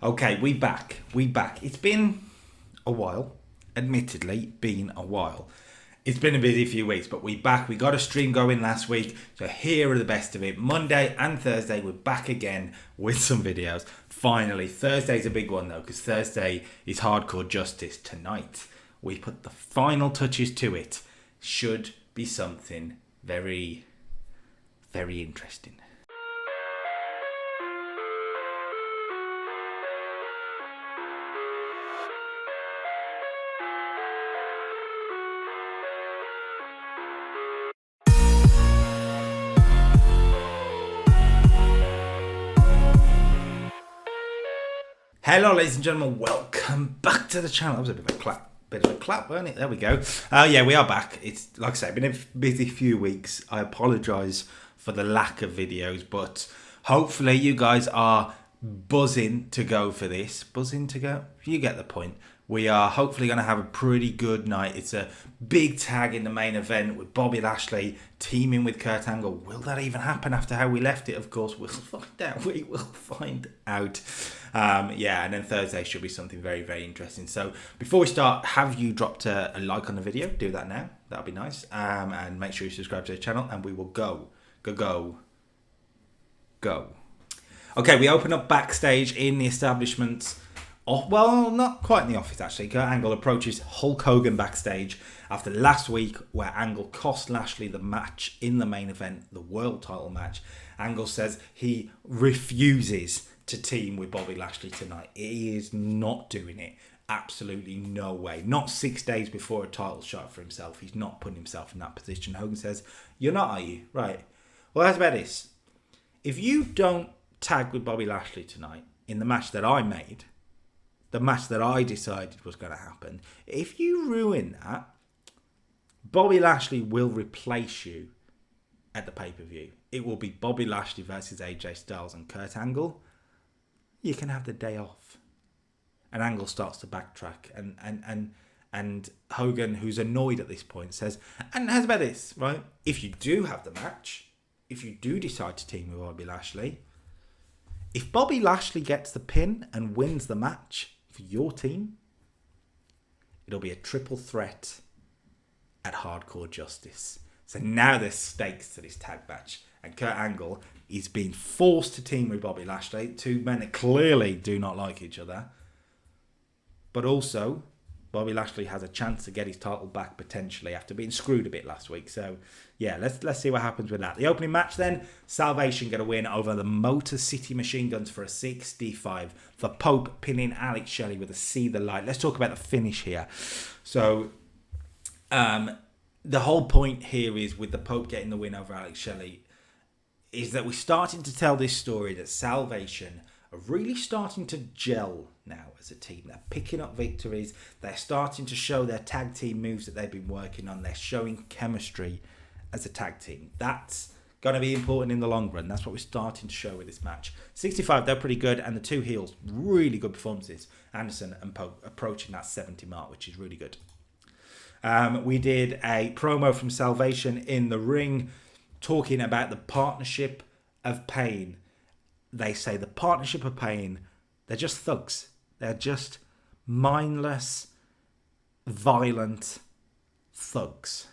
Okay, we back. It's been a while. Admittedly, been a while. It's been a busy few weeks, but we back. We got a stream going last week, so here are the best of it. Monday and Thursday, we're back again with some videos. Finally, Thursday's a big one though, because Thursday is Hardcore Justice. Tonight, we put the final touches to it. Should be something very, very interesting. Hello, ladies and gentlemen. Welcome back to the channel. That was a bit of a clap, wasn't it? There we go. Yeah, we are back. It's like I said, been a busy few weeks. I apologise for the lack of videos, but hopefully you guys are buzzing to go for this. Buzzing to go? You get the point. We are hopefully going to have a pretty good night. It's a big tag in the main event with Bobby Lashley teaming with Kurt Angle. Will that even happen after how we left it? Of course, we'll find out. We will find out. Yeah, and then Thursday should be something very, very interesting. So before we start, have you dropped a like on the video? Do that now. That'll be nice. And make sure you subscribe to the channel, and we will go. Okay, we open up backstage in the establishment. Oh, well, not quite in the office, actually. Kurt Angle approaches Hulk Hogan backstage after last week, where Angle cost Lashley the match in the main event, the world title match. Angle says he refuses to team with Bobby Lashley tonight. He is not doing it. Absolutely no way. Not 6 days before a title shot for himself. He's not putting himself in that position. Hogan says, "You're not, are you?" Right. Well, how's about this? If you don't tag with Bobby Lashley tonight in the match that I made, the match that I decided was going to happen, if you ruin that, Bobby Lashley will replace you at the pay-per-view. It will be Bobby Lashley versus AJ Styles and Kurt Angle. You can have the day off. And Angle starts to backtrack. And Hogan, who's annoyed at this point, says, and how's about this, right? If you do have the match, if you do decide to team with Bobby Lashley, if Bobby Lashley gets the pin and wins the match for your team, it'll be a triple threat at Hardcore Justice. So now there's stakes to this tag match, and Kurt Angle is being forced to team with Bobby Lashley, two men that clearly do not like each other. But also, Bobby Lashley has a chance to get his title back potentially after being screwed a bit last week. So yeah, let's see what happens with that. The opening match then, Salvation get a win over the Motor City Machine Guns for a 65. The Pope pinning Alex Shelley with a See the Light. Let's talk about the finish here. So the whole point here is with the Pope getting the win over Alex Shelley is that we're starting to tell this story that Salvation are really starting to gel now as a team. They're picking up victories. They're starting to show their tag team moves that they've been working on. They're showing chemistry as a tag team. That's going to be important in the long run. That's what we're starting to show with this match. 65, they're pretty good. And the two heels, really good performances. Anderson and Pope approaching that 70 mark, which is really good. We did a promo from Salvation in the ring talking about the Partnership of Pain. They say the Partnership of Pain, they're just thugs. They're just mindless, violent thugs.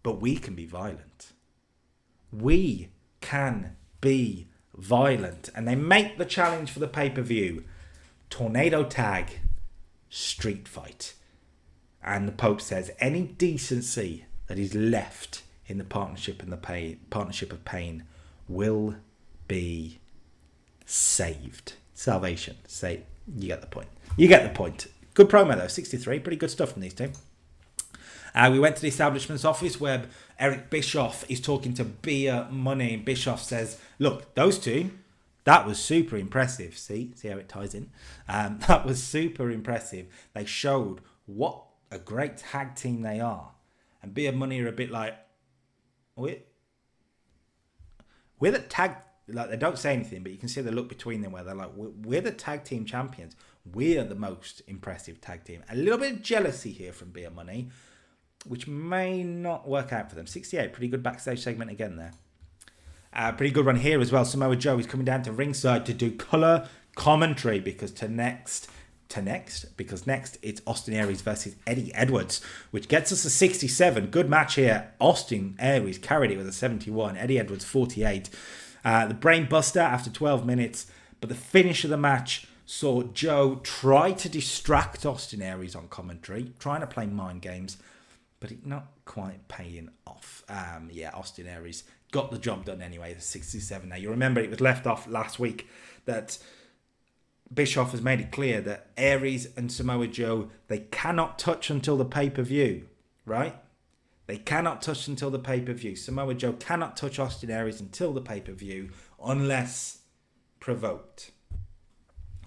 But we can be violent. We can be violent. And they make the challenge for the pay-per-view. Tornado tag, street fight. And the Pope says any decency that is left in the Partnership and the Partnership of Pain will be saved. Salvation. Say, you get the point. You get the point. Good promo though. 63. Pretty good stuff from these two. We went to the establishment's office where Eric Bischoff is talking to Beer Money. Bischoff says, look, those two, that was super impressive. See how it ties in? That was super impressive. They showed what a great tag team they are. And Beer Money are a bit like, we're the tag, like they don't say anything, but you can see the look between them where they're like, we're the tag team champions. We're the most impressive tag team. A little bit of jealousy here from Beer Money, which may not work out for them. 68, pretty good backstage segment again there. Pretty good run here as well. Samoa Joe is coming down to ringside to do color commentary because next it's Austin Aries versus Eddie Edwards, which gets us a 67. Good match here. Austin Aries carried it with a 71. Eddie Edwards 48. The brain buster after 12 minutes, but the finish of the match saw Joe try to distract Austin Aries on commentary, trying to play mind games, but it not quite paying off. Austin Aries got the job done anyway, the 67. Now, you remember it was left off last week that Bischoff has made it clear that Aries and Samoa Joe, they cannot touch until the pay-per-view, right? They cannot touch until the pay-per-view. Samoa Joe cannot touch Austin Aries until the pay-per-view unless provoked.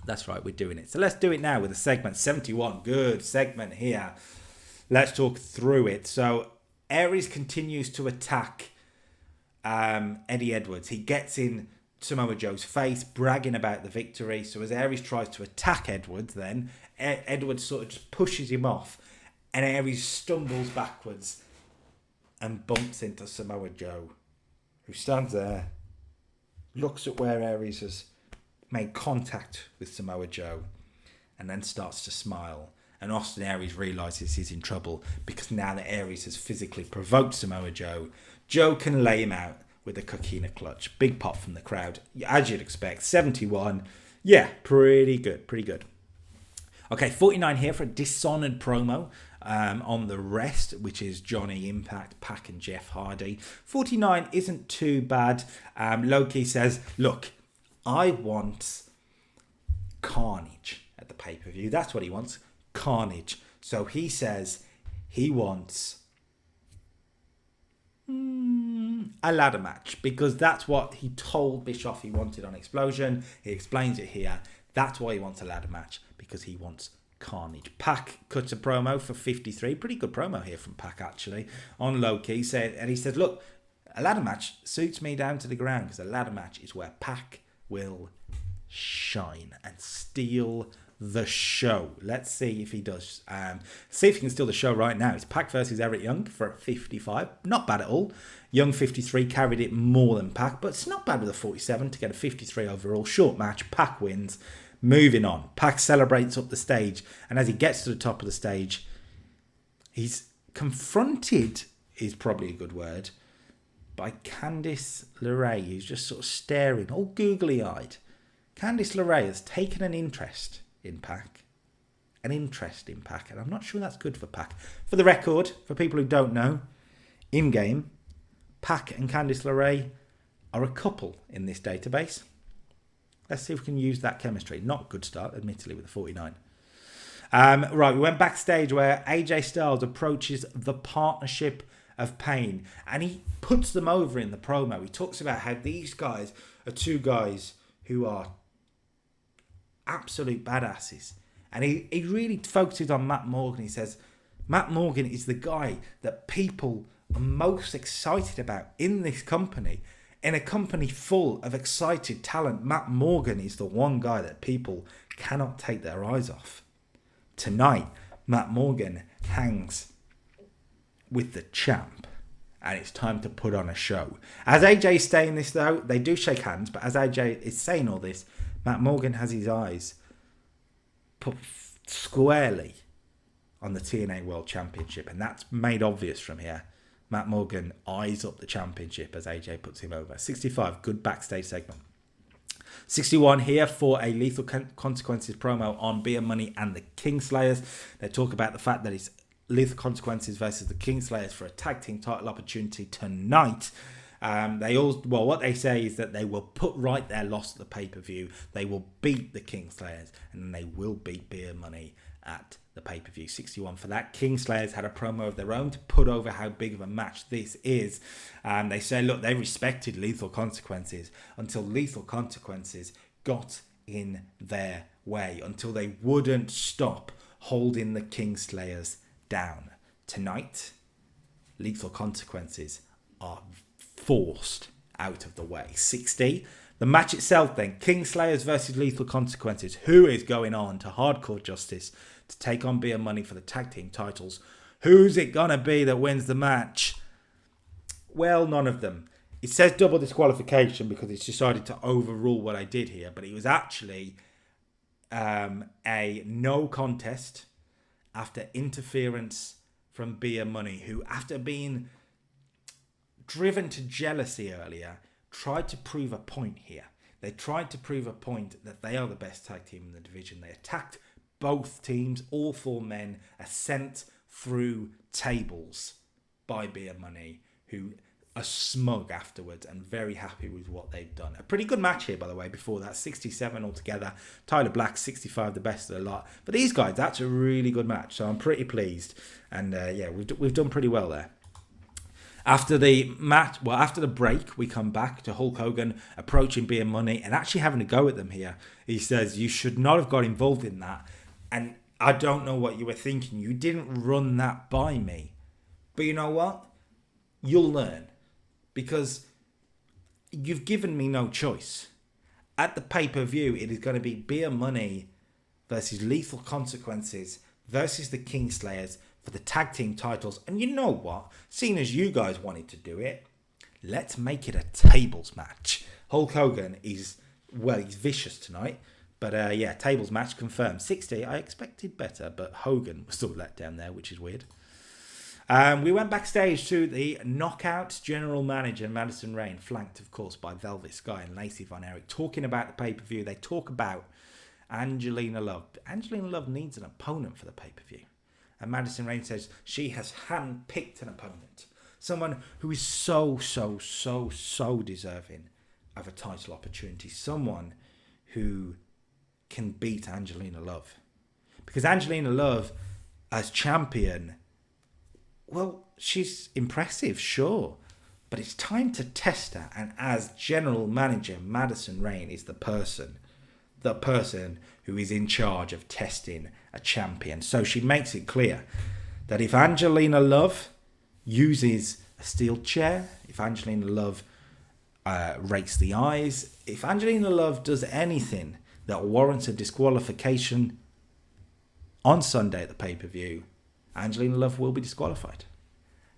That's right, we're doing it. So let's do it now with a segment 71. Good segment here. Let's talk through it. So Aries continues to attack Eddie Edwards. He gets in Samoa Joe's face, bragging about the victory. So as Aries tries to attack Edwards, then Edwards sort of just pushes him off, and Aries stumbles backwards and bumps into Samoa Joe, who stands there, looks at where Aries has made contact with Samoa Joe, and then starts to smile. And Austin Aries realises he's in trouble because now that Aries has physically provoked Samoa Joe, Joe can lay him out with a coquina clutch. Big pop from the crowd, as you'd expect. 71. Yeah, pretty good. Okay, 49 here for a Dishonored promo on the rest, which is Johnny Impact, Pac and Jeff Hardy. 49 isn't too bad. Loki says, look, I want carnage at the pay-per-view. That's what he wants, carnage. So he says he wants a ladder match, because that's what he told Bischoff he wanted on Explosion. He explains it here. That's why he wants a ladder match, because he wants carnage. Pac cuts a promo for 53. Pretty good promo here from Pac, actually, on Loki. He said, look, a ladder match suits me down to the ground, because a ladder match is where Pac will shine and steal the show. Let's see if he does. See if he can steal the show right now. It's Pac versus Eric Young for 55. Not bad at all. Young 53 carried it more than Pac, but it's not bad with a 47 to get a 53 overall. Short match. Pac wins. Moving on. Pac celebrates up the stage, and as he gets to the top of the stage, he's confronted, is probably a good word, by Candice LeRae, who's just sort of staring, all googly-eyed. Candice LeRae has taken an interest in Pac. And I'm not sure that's good for Pac. For the record, for people who don't know, in-game, Pac and Candice LeRae are a couple in this database. Let's see if we can use that chemistry. Not a good start, admittedly, with the 49. Right, we went backstage where AJ Styles approaches the Partnership of Pain, and he puts them over in the promo. He talks about how these guys are two guys who are absolute badasses. And he really focuses on Matt Morgan. He says, Matt Morgan is the guy that people are most excited about in this company. In a company full of excited talent, Matt Morgan is the one guy that people cannot take their eyes off. Tonight, Matt Morgan hangs with the champ, and it's time to put on a show. As AJ is saying this, though, they do shake hands, but as AJ is saying all this, Matt Morgan has his eyes put squarely on the TNA World Championship, and that's made obvious from here. Matt Morgan eyes up the championship as AJ puts him over. 65, good backstage segment. 61 here for a Lethal Consequences promo on Beer Money and the Kingslayers. They talk about the fact that it's Lethal Consequences versus the Kingslayers for a tag team title opportunity tonight. What they say is that they will put right their loss at the pay-per-view. They will beat the Kingslayers, and then they will beat Beer Money at the pay-per-view. 61 for that. Kingslayers had a promo of their own to put over how big of a match this is. They say, look, they respected Lethal Consequences until Lethal Consequences got in their way, until they wouldn't stop holding the Kingslayers down. Tonight, Lethal Consequences are forced out of the way. 60. The match itself then, Kingslayers versus Lethal Consequences. Who is going on to Hardcore Justice to take on Beer Money for the tag team titles? Who's it gonna be that wins the match? Well, none of them. It says double disqualification because it's decided to overrule what I did here, but it was actually a no contest after interference from Beer Money, who, after being driven to jealousy earlier, tried to prove a point here. They tried to prove a point that they are the best tag team in the division. They attacked both teams, all 4 men, are sent through tables by Beer Money, who are smug afterwards and very happy with what they've done. A pretty good match here, by the way, before that. 67 altogether. Tyler Black, 65, the best of the lot. But these guys, that's a really good match, so I'm pretty pleased. And we've done pretty well there. After the break, we come back to Hulk Hogan approaching Beer Money and actually having a go at them here. He says, "You should not have got involved in that. And I don't know what you were thinking. You didn't run that by me. But you know what? You'll learn. Because you've given me no choice. At the pay-per-view, it is going to be Beer Money versus Lethal Consequences versus the Kingslayers for the tag team titles. And you know what? Seeing as you guys wanted to do it, let's make it a tables match." Hulk Hogan is vicious tonight. But tables match confirmed. 60, I expected better, but Hogan was still let down there, which is weird. We went backstage to the Knockout General Manager, Madison Rayne, flanked, of course, by Velvet Sky and Lacey Von Erich, talking about the pay-per-view. They talk about Angelina Love. Angelina Love needs an opponent for the pay-per-view. And Madison Rayne says she has hand-picked an opponent. Someone who is so deserving of a title opportunity. Someone who can beat Angelina Love. Because Angelina Love, as champion, well, she's impressive, sure. But it's time to test her. And as general manager, Madison Rayne is the person who is in charge of testing a champion. So she makes it clear that if Angelina Love uses a steel chair, if Angelina Love rakes the eyes, if Angelina Love does anything that warrants a disqualification on Sunday at the pay-per-view, Angelina Love will be disqualified.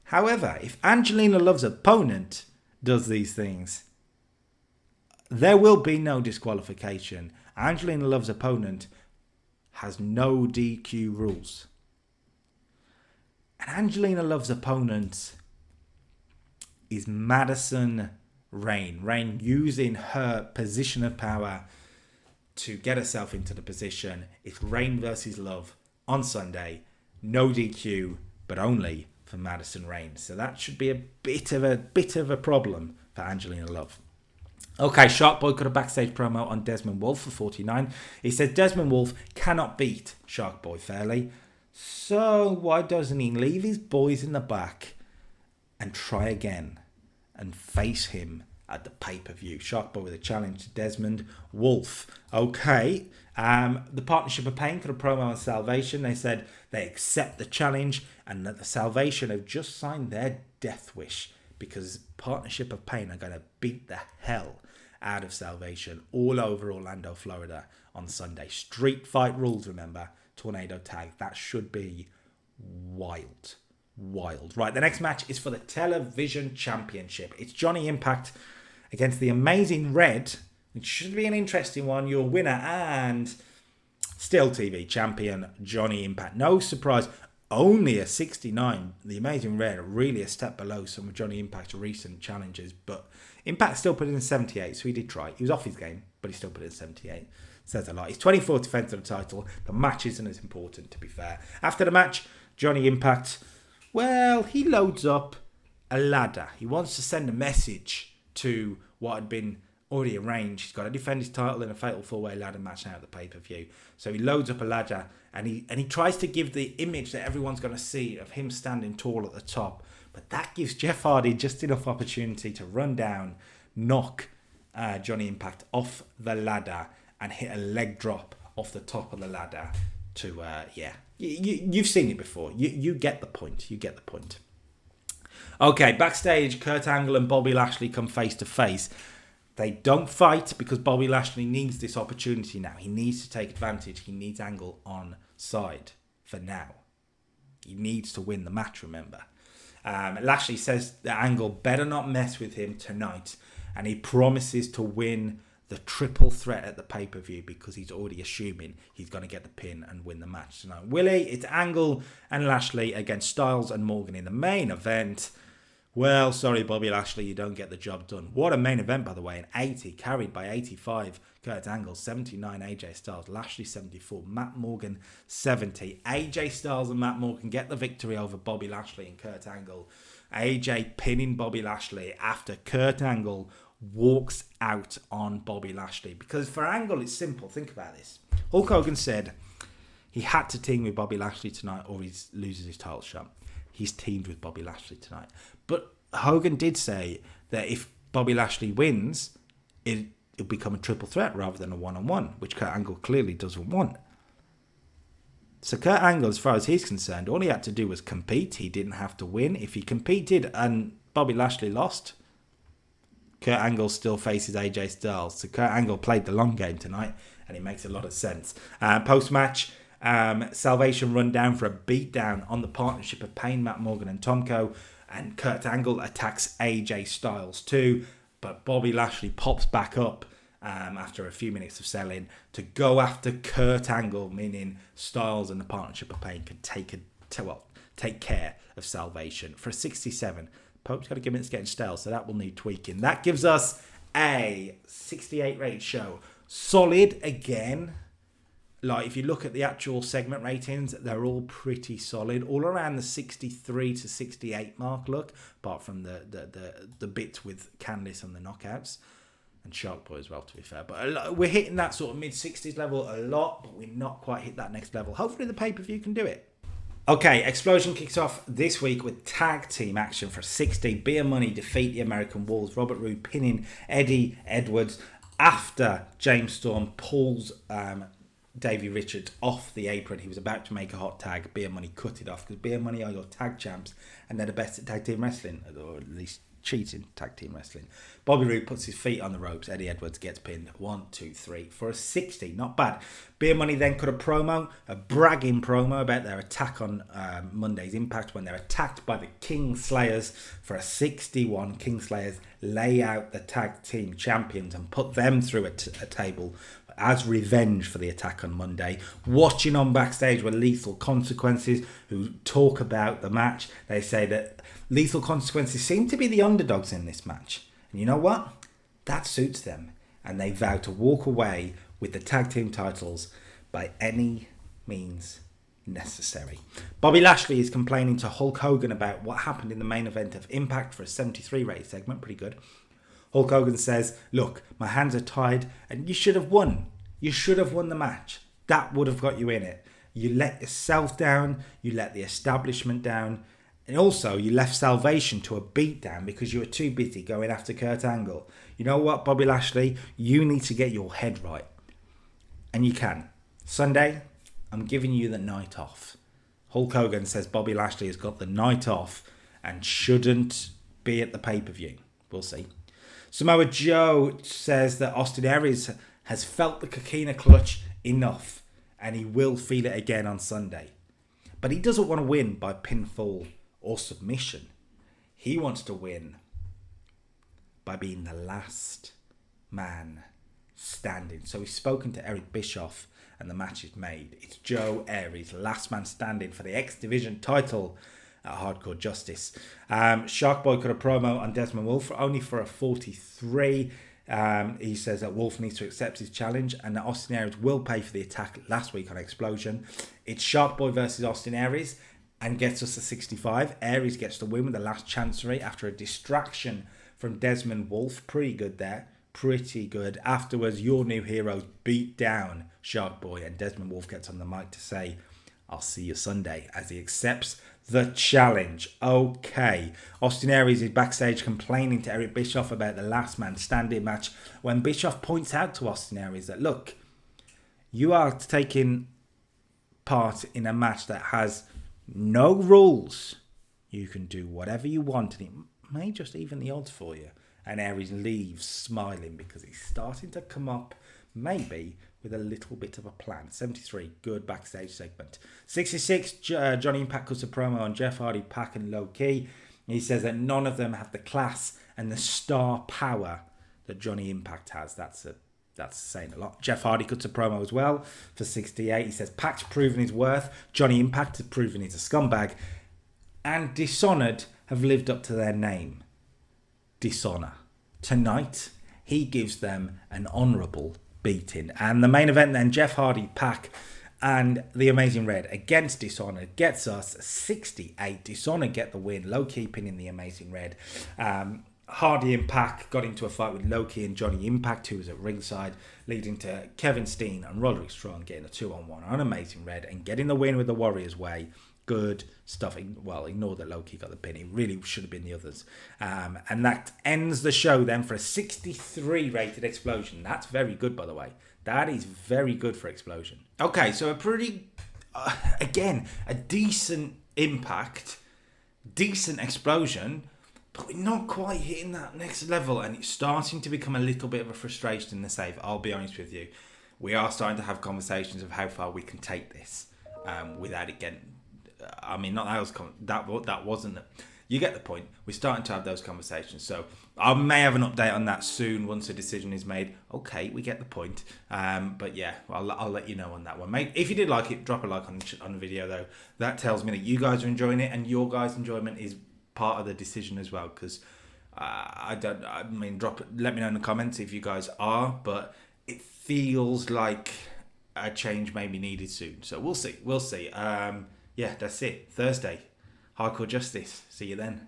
However, if Angelina Love's opponent does these things, there will be no disqualification. Angelina Love's opponent has no DQ rules. And Angelina Love's opponent is Madison Rayne. Rayne using her position of power to get herself into the position. It's Rayne versus Love on Sunday. No DQ, but only for Madison Rayne. So that should be a bit of a problem for Angelina Love. Okay, Sharkboy got a backstage promo on Desmond Wolfe for 49. He said Desmond Wolfe cannot beat Sharkboy fairly. So why doesn't he leave his boys in the back and try again and face him at the pay-per-view? Sharkboy with a challenge to Desmond Wolfe. Okay, the Partnership of Pain got a promo on Salvation. They said they accept the challenge and that the Salvation have just signed their death wish because Partnership of Pain are going to beat the hell out of Salvation all over Orlando, Florida on Sunday. Street fight rules, remember. Tornado tag. That should be wild. Right, the next match is for the Television Championship. It's Johnny Impact against the Amazing Red, which should be an interesting one. Your winner and still TV champion, Johnny Impact. No surprise, only a 69. The Amazing Red are really a step below some of Johnny Impact's recent challenges, but Impact still put in 78, so he did try. He was off his game, but he still put in 78. Says a lot. He's 24th defense of the title. The match isn't as important, to be fair. After the match, Johnny Impact, well, he loads up a ladder. He wants to send a message to what had been already arranged. He's got to defend his title in a fatal four-way ladder match now at the pay-per-view. So he loads up a ladder and he tries to give the image that everyone's going to see of him standing tall at the top. But that gives Jeff Hardy just enough opportunity to run down, knock Johnny Impact off the ladder and hit a leg drop off the top of the ladder to, You've seen it before. You get the point. Okay, backstage, Kurt Angle and Bobby Lashley come face to face. They don't fight because Bobby Lashley needs this opportunity now. He needs to take advantage. He needs Angle on side for now. He needs to win the match, remember. Lashley says that Angle better not mess with him tonight, and he promises to win the triple threat at the pay-per-view because he's already assuming he's going to get the pin and win the match tonight. Will he? It's Angle and Lashley against Styles and Morgan in the main event. Well, sorry, Bobby Lashley, you don't get the job done. What a main event, by the way. An 80, carried by 85. Kurt Angle, 79. AJ Styles, Lashley, 74. Matt Morgan, 70. AJ Styles and Matt Morgan get the victory over Bobby Lashley and Kurt Angle. AJ pinning Bobby Lashley after Kurt Angle walks out on Bobby Lashley. Because for Angle, it's simple. Think about this. Hulk Hogan said he had to team with Bobby Lashley tonight or he loses his title shot. He's teamed with Bobby Lashley tonight. But Hogan did say that if Bobby Lashley wins, it'll become a triple threat rather than a one-on-one, which Kurt Angle clearly doesn't want. So Kurt Angle, as far as he's concerned, all he had to do was compete. He didn't have to win. If he competed and Bobby Lashley lost, Kurt Angle still faces AJ Styles. So Kurt Angle played the long game tonight, and it makes a lot of sense. Post-match, Salvation run down for a beatdown on the partnership of Pain, Matt Morgan and Tomko, and Kurt Angle attacks AJ Styles too, but Bobby Lashley pops back up after a few minutes of selling to go after Kurt Angle, meaning Styles and the partnership of Pain can take care of Salvation for a 67. Pope's got a gimmick that's getting stale, so that will need tweaking. That gives us a 68 rated show. Solid again. Like, if you look at the actual segment ratings, they're all pretty solid. All around the 63 to 68 mark, look. Apart from the bit with Candice and the knockouts. And Shark Boy as well, to be fair. But we're hitting that sort of mid-60s level a lot, but we've not quite hit that next level. Hopefully the pay-per-view can do it. Okay, Explosion kicks off this week with tag team action for 60. Beer Money defeat the American Wolves. Robert Roode pinning Eddie Edwards after James Storm pulls Davey Richards off the apron. He was about to make a hot tag. Beer Money cut it off because Beer Money are your tag champs and they're the best at tag team wrestling, or at least cheating tag team wrestling. Bobby Roode puts his feet on the ropes. Eddie Edwards gets pinned 1, 2, 3 for a 60. Not bad. Beer Money then cut a bragging promo about their attack on Monday's Impact when they're attacked by the King Slayers for a 61. King Slayers lay out the tag team champions and put them through a table as revenge for the attack on Monday. Watching on backstage were Lethal Consequences, who talk about the match. They say that Lethal Consequences seem to be the underdogs in this match. And you know what? That suits them. And they vow to walk away with the tag team titles by any means necessary. Bobby Lashley is complaining to Hulk Hogan about what happened in the main event of Impact for a 73 rated segment. Pretty good. Hulk Hogan says, look, my hands are tied and you should have won. You should have won the match. That would have got you in it. You let yourself down. You let the establishment down. And also, you left Salvation to a beatdown because you were too busy going after Kurt Angle. You know what, Bobby Lashley? You need to get your head right. And you can. Sunday, I'm giving you the night off. Hulk Hogan says Bobby Lashley has got the night off and shouldn't be at the pay-per-view. We'll see. Samoa Joe says that Austin Aries has felt the coquina clutch enough and he will feel it again on Sunday. But he doesn't want to win by pinfall or submission. He wants to win by being the last man standing. So he's spoken to Eric Bischoff and the match is made. It's Joe Aries, last man standing for the X Division title at Hardcore Justice. Shark Boy cut a promo on Desmond Wolfe only for a 43. He says that Wolfe needs to accept his challenge and that Austin Aries will pay for the attack last week on Explosion. It's Shark Boy versus Austin Aries and gets us to 65. Aries gets the win with the last chancery after a distraction from Desmond Wolfe. Pretty good there. Pretty good. Afterwards, your new heroes beat down Shark Boy and Desmond Wolfe gets on the mic to say, I'll see you Sunday, as he accepts the challenge. Okay. Austin Aries is backstage complaining to Eric Bischoff about the last man standing match when Bischoff points out to Austin Aries that, look, you are taking part in a match that has no rules. You can do whatever you want and it may just even the odds for you. And Aries leaves smiling because he's starting to come up, maybe, with a little bit of a plan. 73, good backstage segment. 66, Johnny Impact cuts a promo on Jeff Hardy, Pac and Low Key. He says that none of them have the class and the star power that Johnny Impact has. That's a That's saying a lot. Jeff Hardy cuts a promo as well for 68. He says, Pac's proven his worth. Johnny Impact has proven he's a scumbag. And Dishonored have lived up to their name. Dishonor. Tonight, he gives them an honourable beating. And the main event then, Jeff Hardy, Pac, and the Amazing Red against Dishonored gets us 68. Dishonored get the win. Low-key pinning the Amazing Red. Hardy and Pac got into a fight with Loki and Johnny Impact, who was at ringside, leading to Kevin Steen and Roderick Strong getting a 2-on-1 on Amazing Red and getting the win with the Warriors Way. Good stuff. Well, ignore that Loki got the pin. It really should have been the others. And that ends the show then for a 63 rated Explosion. That's very good, by the way. That is very good for Explosion. Okay, so a pretty, again, a decent Impact, decent Explosion, but we're not quite hitting that next level, and it's starting to become a little bit of a frustration in the save. I'll be honest with you. We are starting to have conversations of how far we can take this without it getting... I mean, not that wasn't... You get the point. We're starting to have those conversations. So I may have an update on that soon once a decision is made. Okay, we get the point. But yeah, I'll let you know on that one. Mate, if you did like it, drop a like on the video, though. That tells me that you guys are enjoying it, and your guys' enjoyment is part of the decision as well. Because let me know in the comments if you guys are. But it feels like a change may be needed soon. So we'll see. Yeah, that's it. Thursday. Hardcore Justice. See you then.